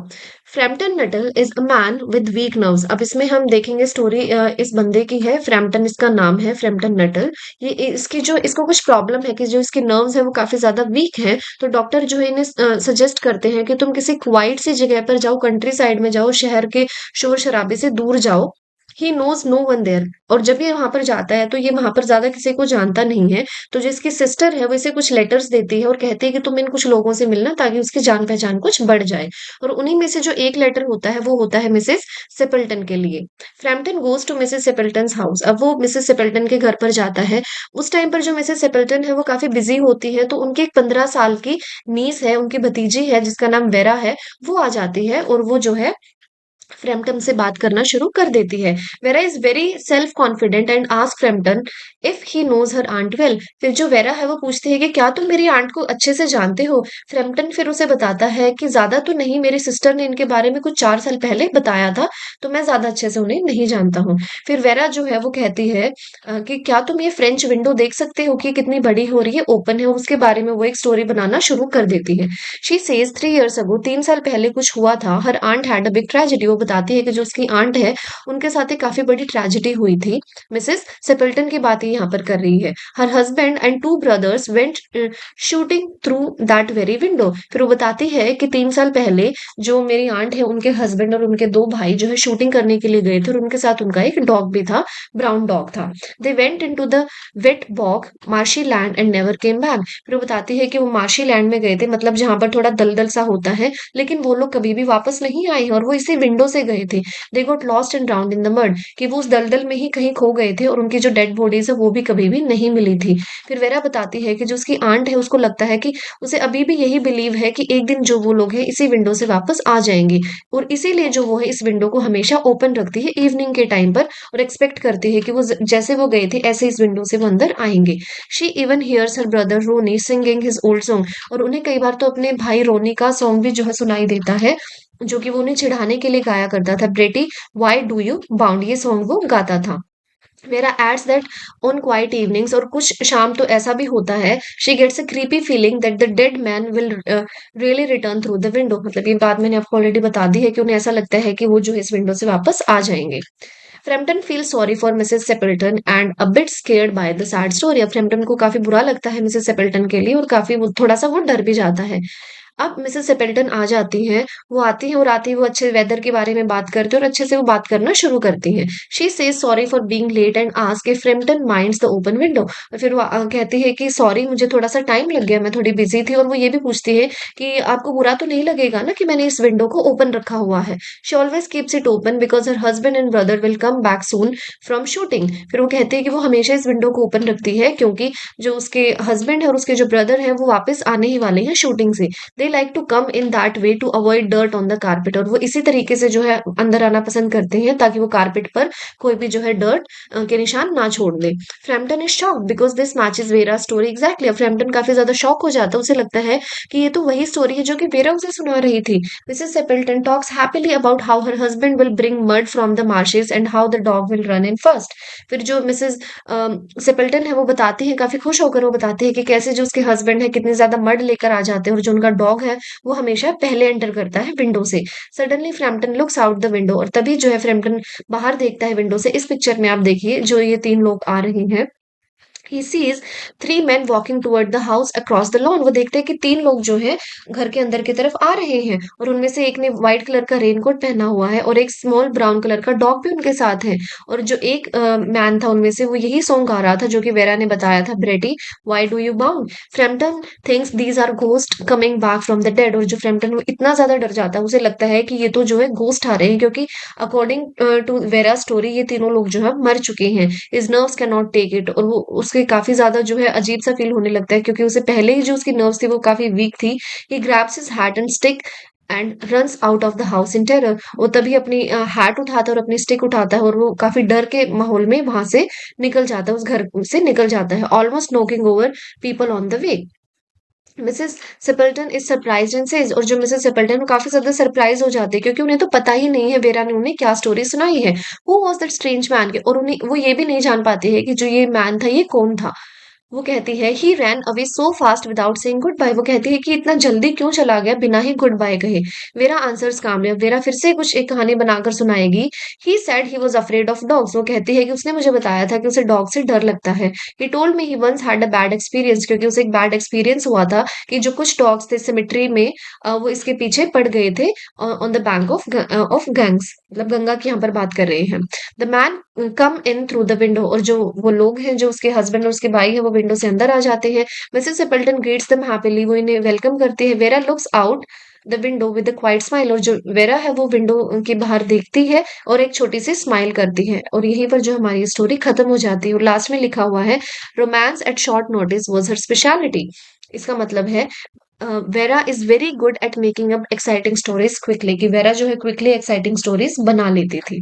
Frampton Nuttel is a man with weak nerves. अब इसमें हम देखेंगे स्टोरी इस बंदे की है। फ्रैम्पटन इसका नाम है, फ्रैम्पटन नटल। ये इसकी जो इसको कुछ प्रॉब्लम है कि जो इसके नर्व्स है वो काफी ज्यादा वीक है। तो डॉक्टर जो है इन्हें सजेस्ट करते हैं कि तुम किसी क्वाइट सी जगह पर जाओ, कंट्री साइड में जाओ, शहर के शोर शराबे से दूर जाओ। He knows no one there. और जब ये वहां पर जाता है तो ये वहां पर ज्यादा किसी को जानता नहीं है। तो जो इसकी सिस्टर है वो इसे कुछ लेटर्स देती है और कहती है कि तुम इन कुछ लोगों से मिलना ताकि उसकी जान पहचान कुछ बढ़ जाए। और उन्हीं में से जो एक लेटर होता है वो होता है मिसेस सेपल्टन के लिए। Framton goes to Mrs Sappleton's house. अब वो मिसेस सेपल्टन के घर पर जाता है। उस टाइम पर जो मिसेस सेपल्टन है वो काफी बिजी होती है, तो उनकी एक 15 साल की नीस है, उनकी भतीजी है जिसका नाम वेरा है। वो आ जाती है और वो जो है फ्रैम्पटन से बात करना शुरू कर देती है। Vera is very self confident and ask Frampton if he knows her aunt well. फिर जो वेरा है वो पूछती है कि क्या तुम मेरी आंट को अच्छे से जानते हो। फ्रैम्पटन फिर उसे बताता है कि ज्यादा तो नहीं, मेरी सिस्टर ने इनके बारे में कुछ 4 साल पहले बताया था, तो मैं ज्यादा अच्छे से उन्हें नहीं जानता हूँ। फिर वेरा जो है वो कहती है कि क्या तुम ये फ्रेंच विंडो देख सकते हो कि कितनी बड़ी हो रही है, ओपन है। और उसके बारे में वो एक स्टोरी बनाना शुरू कर देती है। शी सेज 3 years ago, 3 साल पहले कुछ हुआ था। Her aunt had a big tragedy. वो बताती है कि जो उसकी आंट है उनके साथ एक काफी बड़ी ट्रेजेडी हुई थी। मिसेस सेपल्टन की बात ये यहाँ पर कर रही है। Her husband and 2 brothers went shooting through that very window. फिर वो बताती है कि 3 साल पहले जो मेरी आंट है उनके हस्बैंड और उनके 2 भाई जो है शूटिंग करने के लिए गए थे और उनके साथ उनका एक डॉग भी था, ब्राउन डॉग था। They went into the wet bog marshy land and never came back. फिर वो बताती है कि वो मार्शी लैंड में गए थे, मतलब जहां पर थोड़ा दलदल सा होता है, लेकिन वो लोग कभी भी वापस नहीं आए और वो इसी विंडो से गए थे। They got lost and ड्राउन्ड in the mud, कि वो उस दलदल में ही कहीं खो गए थे और उनकी जो डेड बॉडीज है वो भी कभी भी नहीं मिली थी। फिर वेरा बताती है कि जो उसकी आंट है उसको लगता है कि उसे अभी भी यही बिलीव है कि एक दिन जो वो लोग हैं इसी विंडो से वापस आ जाएंगे, और इसीलिए जो वो है इस विंडो को हमेशा ओपन रखती है इवनिंग के टाइम पर और एक्सपेक्ट करती है कि वो जैसे वो गए थे ऐसे इस विंडो से वो अंदर आएंगे। She even hears her brother Ronnie singing his old song. और उन्हें कई बार तो अपने भाई रोनी का सॉन्ग भी जो है सुनाई देता है, जो कि वो उन्हें चिढ़ाने के लिए गाया करता था। Bertie why do you bound, ये सॉन्ग वो गाता था। Vera adds that on quiet evenings, और कुछ शाम तो ऐसा भी होता है, she gets a creepy feeling that the dead man will really return through the window. मतलब ये बात मैंने आपको ऑलरेडी बता दी है कि उन्हें ऐसा लगता है कि वो जो है इस विंडो से वापस आ जाएंगे। Framton feel sorry for Mrs Sappleton and a bit scared by the sad story. अब फ्रैम्पटन को काफी बुरा लगता है मिसेस सेपल्टन के लिए और काफी वो थोड़ा सा वो डर भी जाता है। अब मिसेस सेपल्टन आ जाती हैं, वो आती हैं और आती ही वो अच्छे वेदर के बारे में बात करती हैं और अच्छे से वो बात करना शुरू करती हैं। She says sorry for being late and ask if Frampton minds the open window. और फिर वो कहती है कि सॉरी, मुझे थोड़ा-सा टाइम लग गया, मैं थोड़ी बिज़ी थी। और वो ये भी पूछती है कि आपको बुरा तो नहीं लगेगा ना कि मैंने इस विंडो को ओपन रखा हुआ है। She always keeps it open because her husband and brother will come back soon from shooting. फिर वो कहती है कि वो हमेशा इस विंडो को ओपन रखती है क्योंकि जो उसके हस्बैंड है और उसके जो ब्रदर हैं वो वापस आने ही वाले हैं शूटिंग से। They like to come in that way to avoid dirt on the carpet. और वो इसी तरीके से जो है अंदर आना पसंद करते हैं ताकि वो कारपेट पर कोई भी जो है डर्ट के निशान ना छोड़ दे। Framton is shock because this matches Vera story exactly. Framton काफी ज्यादा शॉक हो जाता है, उसे लगता है कि ये तो वही स्टोरी है जो कि वेरा उसे सुना रही थी। Mrs Sappleton talks happily about how her husband will bring mud from the marshes and how the dog will run in first. फिर जो मिसेस सेपल्टन है वो बताती है, काफी खुश होकर वो बताती है कि कैसे जो उसके हस्बैंड है कितने ज्यादा मड लेकर आ जाते हैं और जो उनका डॉग है वो हमेशा पहले एंटर करता है विंडो से। Suddenly Frampton looks out the window, और तभी जो है फ्रैम्पटन बाहर देखता है विंडो से। इस पिक्चर में आप देखिए जो ये तीन लोग आ रहे हैं, he sees three men walking toward the house across the lawn. वो देखते हैं कि तीन लोग जो है घर के अंदर की तरफ आ रहे हैं और उनमें से एक ने व्हाइट कलर का रेनकोट पहना हुआ है और एक स्मॉल ब्राउन कलर का डॉग भी उनके साथ है। और जो एक मैन था उनमें से वो यही सॉन्ग गा रहा था जो कि वेरा ने बताया था, Bertie why do you bound, Frampton thinks these are ghost coming back from the dead. और जो फ्रैम्पटन वो इतना ज्यादा डर जाता है, उसे लगता है कि ये तो जो है घोस्ट आ रहे हैं, क्योंकि अकॉर्डिंग टू वेरा स्टोरी ये तीनों लोग जो है मर चुके हैं। His nerves can not take it. और वो उसके काफी ज्यादा जो है अजीब सा फील होने लगता है, क्योंकि उसे पहले ही जो उसकी नर्व्स थी वो काफी वीक थी। He grabs his hat and stick and runs out of the house in terror. वो तभी अपनी हैट उठाता है और अपनी स्टिक उठाता है और वो काफी डर के माहौल में वहां से निकल जाता है, उस घर से निकल जाता है, almost knocking over people on the way. Mrs Sappleton is surprised and says. और जो मिसेस सेपल्टन वो काफी ज्यादा सरप्राइज हो जाती है, क्योंकि उन्हें तो पता ही नहीं है वेरा ने उन्हें क्या स्टोरी सुनाई है। Who was that strange man, और उन्हें वो ये भी नहीं जान पाते हैं कि जो ये मैन था ये कौन था। वो कहती है he ran away so fast without saying goodbye. वो कहती है कि इतना जल्दी क्यों चला गया बिना ही गुड बाय कहे। Vera answers calmly. अब वेरा फिर से कुछ एक कहानी बनाकर सुनाएगी। He said he was afraid of dogs. वो कहती है कि उसने मुझे बताया था कि उसे डॉग से डर लगता है। He told me he once had a bad experience, क्योंकि उसे एक बैड एक्सपीरियंस हुआ था कि जो कुछ डॉग्स थे सिमिट्री में वो इसके पीछे पड़ गए थे ऑन द बैंक ऑफ गंग्स, मतलब गंगा की यहाँ पर बात कर रहे हैं। The man come in through the window. और जो वो लोग हैं जो उसके हस्बैंड और उसके भाई हैं वो विंडो से अंदर आ जाते हैं। Mrs Stapleton greets them happily. वो इन्हें वेलकम करती है। Vera looks out the window with a quiet smile. और जो वेरा है वो विंडो के बाहर देखती है और एक छोटी सी स्माइल करती है। और यहीं पर जो हमारी स्टोरी खत्म हो जाती है और लास्ट में लिखा हुआ है romance at short notice was her speciality. इसका मतलब है Vera is very good at making up exciting stories quickly, कि वेरा जो है क्विकली एक्साइटिंग स्टोरीज बना लेती थी।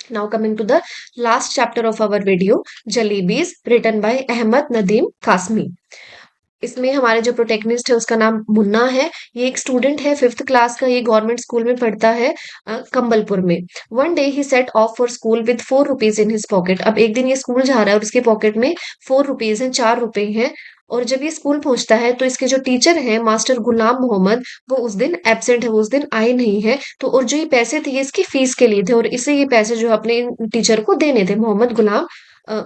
Now coming to the last chapter of our video, Jalebis, written by Ahmad Nadeem Kasmi. इसमें हमारे जो प्रोटेगनिस्ट है उसका नाम मुन्ना है। ये एक स्टूडेंट है, फिफ्थ क्लास का। ये गवर्नमेंट स्कूल में पढ़ता है कंबलपुर में। One day he set of for school with 4 rupees in his pocket. अब एक दिन ये स्कूल जा रहा है और उसके पॉकेट में 4 रुपीज हैं, 4 रुपए हैं। और जब ये स्कूल पहुंचता है तो इसके जो टीचर हैं मास्टर गुलाम मोहम्मद, वो उस दिन एब्सेंट है, वो उस दिन आए नहीं है। तो और जो ये पैसे थे ये इसकी फीस के लिए थे और इसे ये पैसे जो है अपने टीचर को देने थे, मोहम्मद गुलाम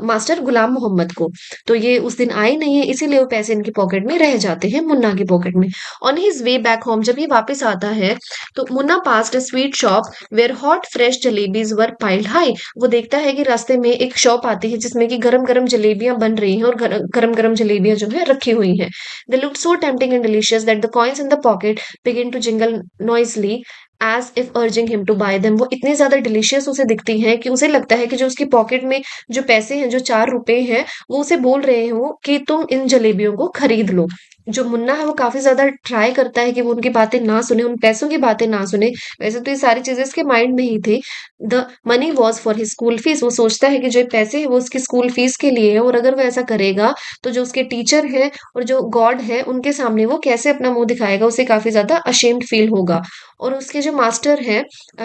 मास्टर गुलाम मोहम्मद को। तो ये उस दिन आए नहीं है, इसीलिए वो पैसे इनकी पॉकेट में रह जाते हैं, मुन्ना की पॉकेट में। On his way back home, जब ये वापस आता है तो Munna passed a sweet shop where hot fresh jalebis were piled high. वो देखता है कि रास्ते में एक शॉप आती है जिसमें कि गरम गरम जलेबियां बन रही हैं और गरम गरम जलेबियां जो है रखी हुई हैं। They looked so tempting and delicious that the coins in the pocket begin to jingle noisily as if urging him to buy them. वो इतनी ज्यादा डिलीशियस उसे दिखती हैं कि उसे लगता है कि जो उसकी पॉकेट में जो पैसे हैं, जो 4 रुपए हैं, वो उसे बोल रहे हो कि तुम इन जलेबियों को खरीद लो। जो मुन्ना है वो काफी ज्यादा ट्राई करता है कि वो उनकी बातें ना सुने, उन पैसों की बातें ना सुने। वैसे तो ये सारी चीजें इसके माइंड में ही थी। The money was for his school fees. वो सोचता है कि जो ये पैसे है वो उसकी स्कूल फीस के लिए है, और अगर वो ऐसा करेगा तो जो उसके टीचर है और जो गॉड है उनके सामने वो कैसे अपना मुंह दिखाएगा, उसे काफी ज्यादा अशेम्ड फील होगा। और उसके जो मास्टर हैं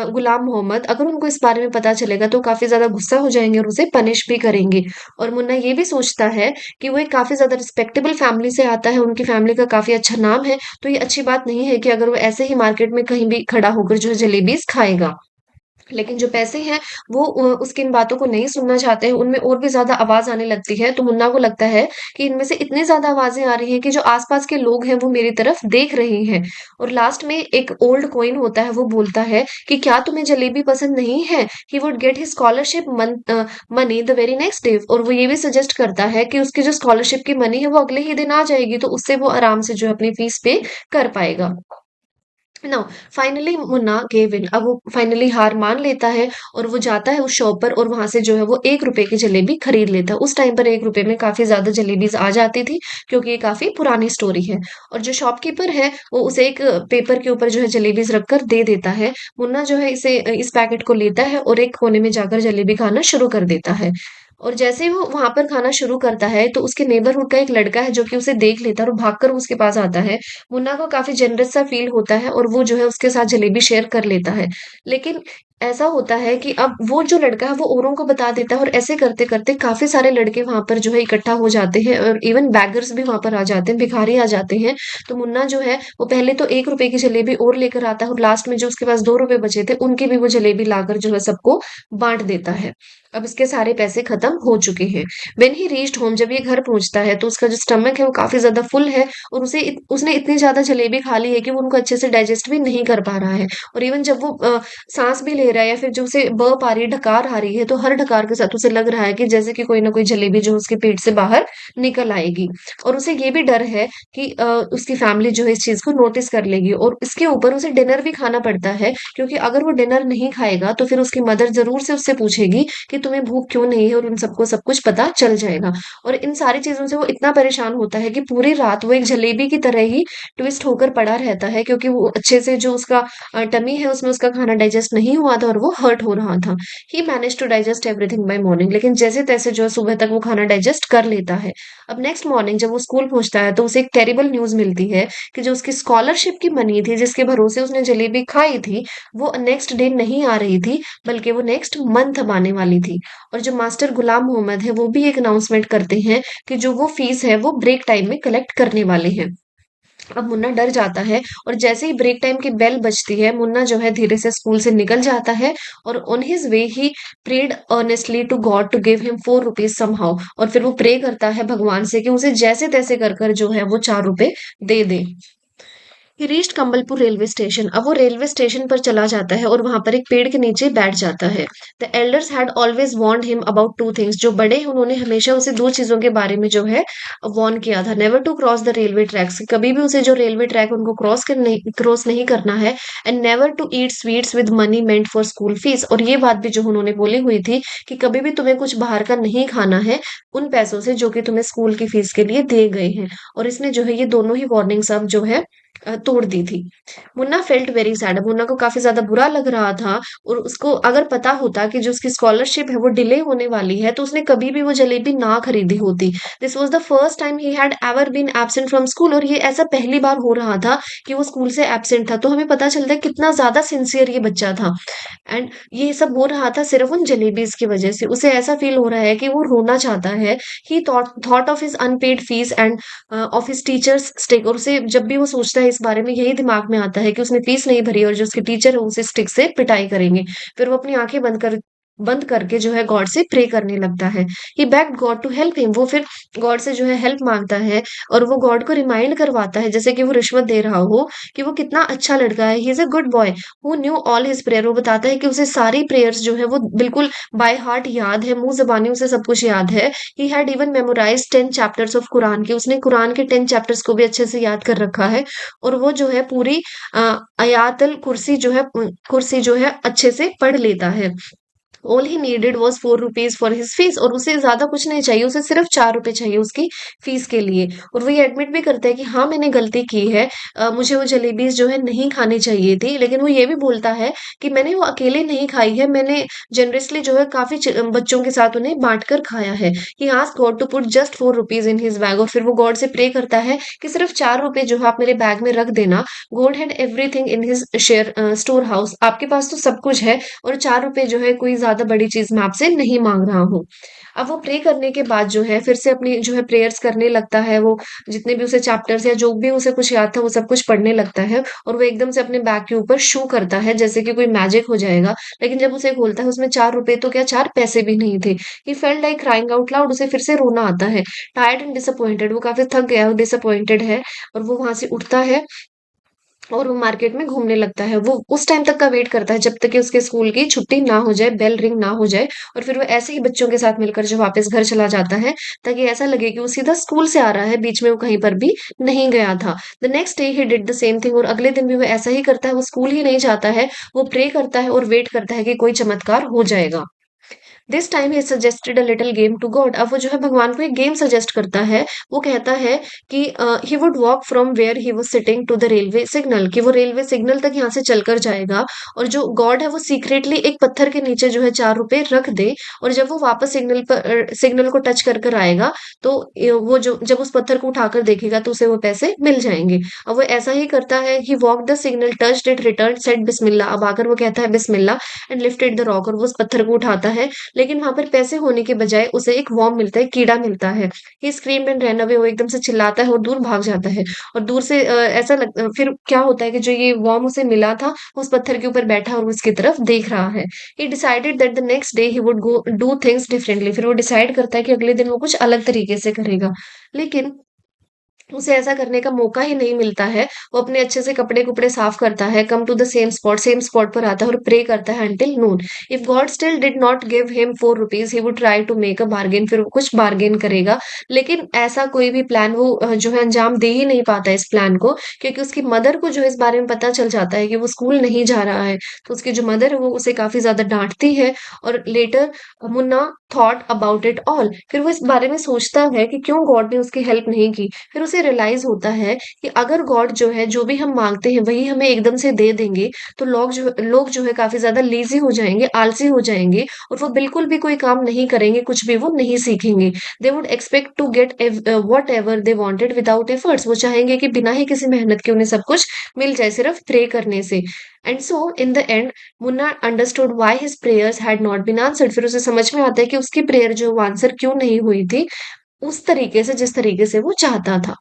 गुलाम मोहम्मद, अगर उनको इस बारे में पता चलेगा तो काफी ज्यादा गुस्सा हो जाएंगे और उसे पनिश भी करेंगे। और मुन्ना ये भी सोचता है कि वो एक काफी ज्यादा रिस्पेक्टेबल फैमिली से आता है, उनकी फैमिली का काफी अच्छा नाम है, तो ये अच्छी बात नहीं है कि अगर वो ऐसे ही मार्केट में कहीं भी खड़ा होकर जो है जलेबीज खाएगा। लेकिन जो पैसे हैं वो उसकी इन बातों को नहीं सुनना चाहते हैं, उनमें और भी ज़्यादा आवाज़ आने लगती है। तो मुन्ना को लगता है कि इनमें से इतनी ज़्यादा आवाज़ें आ रही हैं कि जो आस-पास के लोग हैं वो मेरी तरफ देख रहे हैं। और लास्ट में एक ओल्ड कॉइन होता है, वो बोलता है कि क्या तुम्हें जलेबी पसंद नहीं है? He would get his scholarship money the very next day. और वो ये भी सजेस्ट करता है कि उसकी जो स्कॉलरशिप की मनी है वो अगले ही दिन आ जाएगी, तो उससे वो आराम से जो है अपनी फीस पे कर पाएगा। Now finally Munna gave in. अब वो फाइनली हार मान लेता है और वो जाता है उस शॉप पर और वहां से जो है वो 1 रुपए की जलेबी खरीद लेता है। उस टाइम पर 1 रुपए में काफी ज्यादा जलेबीज आ जाती थी, क्योंकि ये काफी पुरानी स्टोरी है। और जो शॉपकीपर है वो उसे एक पेपर के ऊपर जो है जलेबीज रखकर दे देता है। मुन्ना जो है इसे इस पैकेट को लेता है और एक कोने में जाकर जलेबी खाना शुरू कर देता है। और जैसे ही वो वहां पर खाना शुरू करता है तो उसके नेबरहुड का एक लड़का है जो कि उसे देख लेता है और भागकर उसके पास आता है। मुन्ना को काफ़ी जेनरस सा फ़ील होता है और वो जो है उसके साथ जलेबी शेयर कर लेता है। लेकिन ऐसा होता है कि अब वो जो लड़का है वो औरों को बता देता है और ऐसे करते-करते काफ़ी सारे लड़के वहाँ पर जो है इकट्ठा हो जाते हैं और इवन बेगर्स भी वहाँ पर आ जाते हैं, भिखारी आ जाते हैं। तो मुन्ना जो है वो पहले तो ₹1 की जलेबी और लेकर आता है और लास्ट में जो उसके पास ₹2 बचे थे उनकी भी वो जलेबी लाकर जो है सबको बाँट देता है। अब इसके सारे पैसे खत्म हो चुके हैं। व्हेन ही रीच्ड होम, जब ये घर पहुँचता है तो उसका जो स्टमक है वो काफ़ी ज़्यादा फुल है और उसने इतनी ज़्यादा जलेबी खा ली है कि वो उनको अच्छे से डाइजेस्ट भी नहीं कर पा रहा है। और इवन जब वो साँस भी ले रहा है या फिर जो उसे बर्प आ रही है, ढकार आ रही है, तो हर ढकार के साथ उसे लग रहा है कि जैसे कि कोई न कोई जलेबी जो है उसके पेट से बाहर निकल आएगी। और उसे ये भी डर है कि उसकी फैमिली जो है इस चीज़ को नोटिस कर लेगी और इसके ऊपर उसे डिनर भी खाना पड़ता है, क्योंकि अगर वो डिनर नहीं खाएगा तो फिर उसकी मदर ज़रूर से उससे पूछेगी कि तुम्हें भूख क्यों नहीं है और उन सबको सब कुछ पता चल जाएगा। और इन सारी चीज़ों से वो इतना परेशान होता है कि पूरी रात वो एक जलेबी की तरह ही ट्विस्ट होकर पड़ा रहता है, क्योंकि वो अच्छे से जो उसका टमी है उसमें उसका खाना डाइजेस्ट नहीं हुआ था और वो हर्ट हो रहा था। He managed to digest everything by morning, लेकिन जैसे-तैसे जो है सुबह तक वो खाना डाइजेस्ट कर लेता है। अब नेक्स्ट मॉर्निंग जब वो स्कूल पहुँचता है तो उसे एक टेरिबल न्यूज़ मिलती है कि जो उसकी स्कॉलरशिप की मनी थी, जिसके भरोसे उसने जलेबी खाई थी, वो नेक्स्ट डे नहीं आ रही थी, बल्कि वो नेक्स्ट मंथ अब आने वाली थी। और जो मास्टर गुलाम मोहम्मद है, वो भी एक अनाउंसमेंट करते हैं कि जो वो फीस है वो ब्रेक टाइम में कलेक्ट करने वाले हैं। अब मुन्ना डर जाता है और जैसे ही ब्रेक टाइम की बेल बजती है, मुन्ना जो है धीरे से स्कूल से निकल जाता है और on his way he prayed earnestly to God to give him 4 rupees somehow, और फिर वो प्रे करता है भगवान से कि उसे जैसे-तैसे कर कर जो है वो 4 रुपए दे दे। He reached Campbellpur railway station. अब वो रेलवे स्टेशन पर चला जाता है और वहां पर एक पेड़ के नीचे बैठ जाता है। The elders had always warned him about two things. जो बड़े हैं उन्होंने हमेशा उसे दो चीजों के बारे में जो है वार्न किया था। Never to cross the railway tracks, कभी भी उसे जो रेलवे ट्रैक उनको क्रॉस नहीं करना है। And never to eat sweets with money meant for school fees, और ये बात भी जो उन्होंने बोली हुई थी कि कभी भी तुम्हें कुछ बाहर का नहीं खाना है उन पैसों से जो कि तुम्हें स्कूल की फीस के लिए दिए गए हैं। और इसने जो है ये दोनों ही वार्निंग्स अब जो है तोड़ दी थी। Munna felt very sad, Munna को काफ़ी ज़्यादा बुरा लग रहा था और उसको अगर पता होता कि जो उसकी स्कॉलरशिप है वो डिले होने वाली है, तो उसने कभी भी वो जलेबी ना खरीदी होती। This was the first time he had ever been absent from school, और ये ऐसा पहली बार हो रहा था कि वो स्कूल से एब्सेंट था। तो हमें पता चलता है कितना ज़्यादा सिंसियर ये बच्चा था। एंड ये सब हो रहा था सिर्फ़ उन जलेबीज़ की वज़ह से। उसे ऐसा फ़ील हो रहा है कि वो रोना चाहता है। He thought of his unpaid fees and of his teacher's stick, और उसे जब भी वो सोचता है इस बारे में यही दिमाग में आता है कि उसने फीस नहीं भरी और जो उसके टीचर है उसे स्टिक से पिटाई करेंगे। फिर वो अपनी आँखें बंद करके जो है गॉड से प्रे करने लगता है। He begged God to help him, वो फिर गॉड से जो है हेल्प माँगता है और वो गॉड को रिमाइंड करवाता है जैसे कि वो रिश्वत दे रहा हो कि वो कितना अच्छा लड़का है। He is a good boy who knew all his prayer, वो बताता है कि उसे सारी प्रेयर्स जो है वो बिल्कुल बाय हार्ट याद है, मुँह ज़बानी उसे सब कुछ याद है। He had even memorised 10 chapters of Quran के, उसने कुरान के 10 चैप्टर्स को भी अच्छे से याद कर रखा है और वो जो है पूरी आयातुल कुर्सी जो है कुर्सी जो है अच्छे से पढ़ लेता है। All he needed was 4 rupees for his fees, और उसे ज़्यादा कुछ नहीं चाहिए, उसे सिर्फ़ 4 रुपए चाहिए उसकी फीस के लिए। और वो ये एडमिट भी करता है कि हाँ, मैंने गलती की है, मुझे वो जलेबीज़ जो है नहीं खानी चाहिए थी। लेकिन वो ये भी बोलता है कि मैंने वो अकेले नहीं खाई है, मैंने जनरसली जो है काफ़ी बच्चों के साथ उन्हें बाँट कर खाया है। He asked God to put just 4 rupees in his bag, और फिर वो गॉड से प्रे करता है कि सिर्फ़ 4 रुपए जो है आप मेरे बैग में रख देना। God had everything in his store house, आपके पास तो सब कुछ है और 4 रुपए जो है कोई ज़्यादा बड़ी चीज़ मैं आपसे नहीं माँग रहा हूँ। अब वो प्रे करने के बाद जो है फिर से अपनी जो है प्रेयर्स करने लगता है, वो जितने भी उसे चैप्टर्स या जो भी उसे कुछ याद था वो सब कुछ पढ़ने लगता है और वो एकदम से अपने बैग के ऊपर शू करता है जैसे कि कोई मैजिक हो जाएगा। लेकिन जब उसे खोलता है उसमें 4 रुपए तो क्या 4 पैसे भी नहीं थे। He felt like crying out loud, उसे फिर से रोना आता है। टायर्ड एंड डिसअपॉइंटेड, वो काफ़ी थक गया है और डिसअपॉइंटेड है और वो वहाँ से उठता है और वो मार्केट में घूमने लगता है। वो उस टाइम तक का वेट करता है जब तक कि उसके स्कूल की छुट्टी ना हो जाए, बेल रिंग ना हो जाए, और फिर वो ऐसे ही बच्चों के साथ मिलकर जो वापस घर चला जाता है, ताकि ऐसा लगे कि वो सीधा स्कूल से आ रहा है, बीच में वो कहीं पर भी नहीं गया था। The next day he did the same thing, और अगले दिन भी वो ऐसा ही करता है, वो स्कूल ही नहीं जाता है, वो प्रे करता है और वेट करता है कि कोई चमत्कार हो जाएगा। This time he suggested a little game to God. अब वो जो है भगवान को एक गेम सजेस्ट करता है। वो कहता है कि he would walk from where he was sitting to the railway signal, कि वो रेलवे सिग्नल तक यहाँ से चलकर जाएगा और जो गॉड है वो सीक्रेटली एक पत्थर के नीचे जो है 4 रुपए रख दे, और जब वो वापस सिग्नल को टच कर कर आएगा तो वो जो जब उस पत्थर को उठाकर देखेगा तो उसे वो पैसे मिल जाएंगे। अब वो ऐसा ही करता है। He walk the signal, touched it, return, said बिस्मिल्ला। अब आकर वो कहता है बिस्मिल्ला एंड लिफ्टेड द रॉक, और वो उस पत्थर को उठाता है। लेकिन वहां पर पैसे होने के बजाय उसे एक वॉर्म मिलता है, कीड़ा मिलता है। ही स्क्रीम्ड एंड रन अवे, वो एकदम से चिल्लाता है और दूर भाग जाता है। और दूर से ऐसा लगता, फिर क्या होता है कि जो ये वॉर्म उसे मिला था उस पत्थर के ऊपर बैठा और उसकी तरफ देख रहा है। ही decided that the next day he would go do things differently. फिर वो डिसाइड करता है कि अगले दिन वो कुछ अलग तरीके से करेगा। लेकिन उसे ऐसा करने का मौका ही नहीं मिलता है। वो अपने अच्छे से कपड़े-कुपड़े साफ करता है, come to the same spot पर आता है और प्रे करता है until noon. If God still did not give him 4 rupees, he would try to make a bargain. फिर वो कुछ बार्गेन करेगा, लेकिन ऐसा कोई भी प्लान वो जो है अंजाम दे ही नहीं पाता इस प्लान को, क्योंकि उसकी मदर को जो है इस बारे में पता चल जाता है कि वो स्कूल नहीं जा रहा है। तो उसकी जो मदर है वो उसे काफ़ी ज़्यादा डाँटती है। और later Munna thought about it all. फिर वो इस बारे में सोचता है कि क्यों गॉड ने उसकी हेल्प नहीं की। फिर उसे रियलाइज़ होता है कि अगर गॉड जो है जो भी हम माँगते हैं वही हमें एकदम से दे देंगे, तो लोग जो है काफ़ी ज़्यादा लेज़ी हो जाएँगे, आलसी हो जाएँगे और वो बिल्कुल भी कोई काम नहीं करेंगे, कुछ भी वो नहीं सीखेंगे। They would expect to get whatever they wanted without efforts. वो चाहेंगे कि बिना ही किसी मेहनत के उन्हें सब कुछ मिल जाए सिर्फ प्रे करने से। And so in the end Munna understood why his prayers had not been answered. फिर उसे समझ में आता है कि उसकी प्रेयर जो है वो आंसर क्यों नहीं हुई थी, उस तरीके से जिस तरीके से वो चाहता था।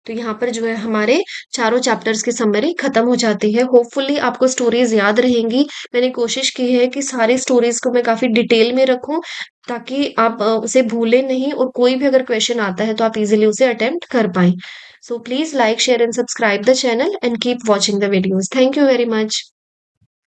तो यहाँ पर जो है हमारे चारों चैप्टर्स की समरी खत्म हो जाती है। होपफुली आपको स्टोरीज याद रहेंगी। मैंने कोशिश की है कि सारी स्टोरीज को मैं काफ़ी डिटेल में रखूँ, ताकि आप उसे भूलें नहीं और कोई भी अगर क्वेश्चन आता है तो आप इज़िली उसे अटेम्प्ट कर पाएँ। So please like, share and subscribe the channel and keep watching the videos. Thank you very much.